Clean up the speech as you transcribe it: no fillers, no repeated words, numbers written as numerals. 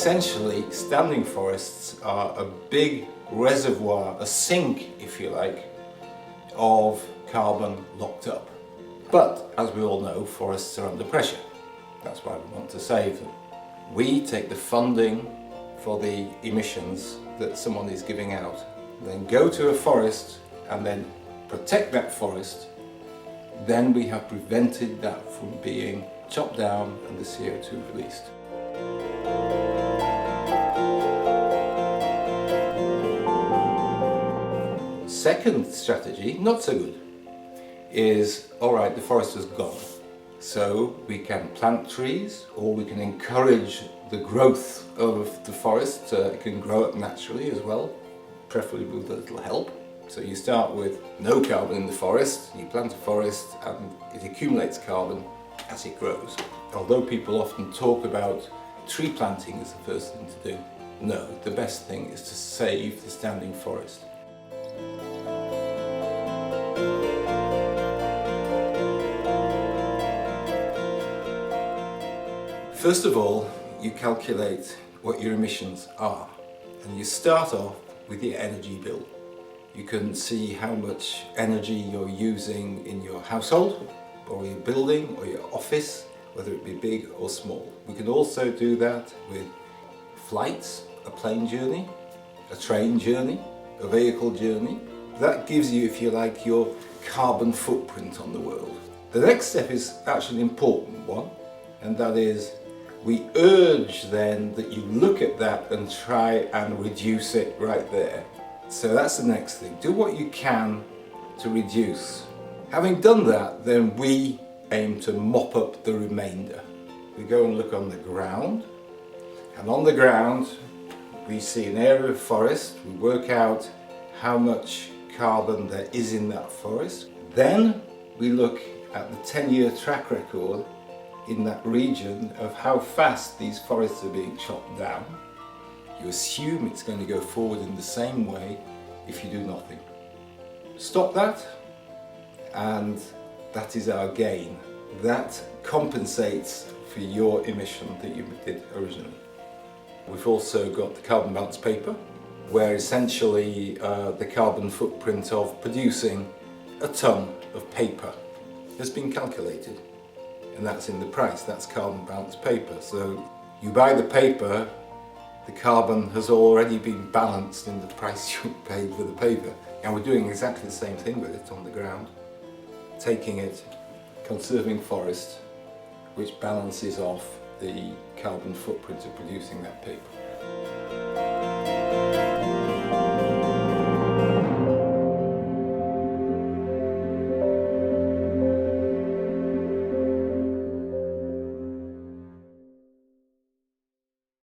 essentially standing forests are a big reservoir, a sink if you like, of carbon locked up. But as we all know, forests are under pressure. That's why we want to save them. We take the funding for the emissions that someone is giving out, then go to a forest and then protect that forest. Then we have prevented that from being chopped down and the CO2 released. Second strategy, not so good, is alright, the forest is gone. So we can plant trees, or we can encourage the growth of the forest. It can grow up naturally as well, preferably with a little help. So you start with no carbon in the forest, you plant a forest and it accumulates carbon as it grows. Although people often talk about tree planting as the first thing to do, no, the best thing is to save the standing forest. First of all, you calculate what your emissions are, and you start off with your energy bill. You can see how much energy you're using in your household, or your building, or your office, whether it be big or small. We can also do that with flights, a plane journey, a train journey, a vehicle journey. That gives you, if you like, your carbon footprint on the world. The next step is actually an important one, and that is we urge then that you look at that and try and reduce it right there. So that's the next thing. Do what you can to reduce. Having done that, then we aim to mop up the remainder. We go and look on the ground, and on the ground we see an area of forest. We work out how much carbon there is in that forest. Then we look at the 10-year track record in that region of how fast these forests are being chopped down. You assume it's going to go forward in the same way if you do nothing. Stop that, and that is our gain. That compensates for your emission that you did originally. We've also got the carbon balance paper, where essentially the carbon footprint of producing a ton of paper has been calculated. And that's in the price, that's carbon balance paper. So you buy the paper, the carbon has already been balanced in the price you paid for the paper. And we're doing exactly the same thing with it on the ground. Taking it, conserving forest, which balances off the carbon footprint of producing that paper.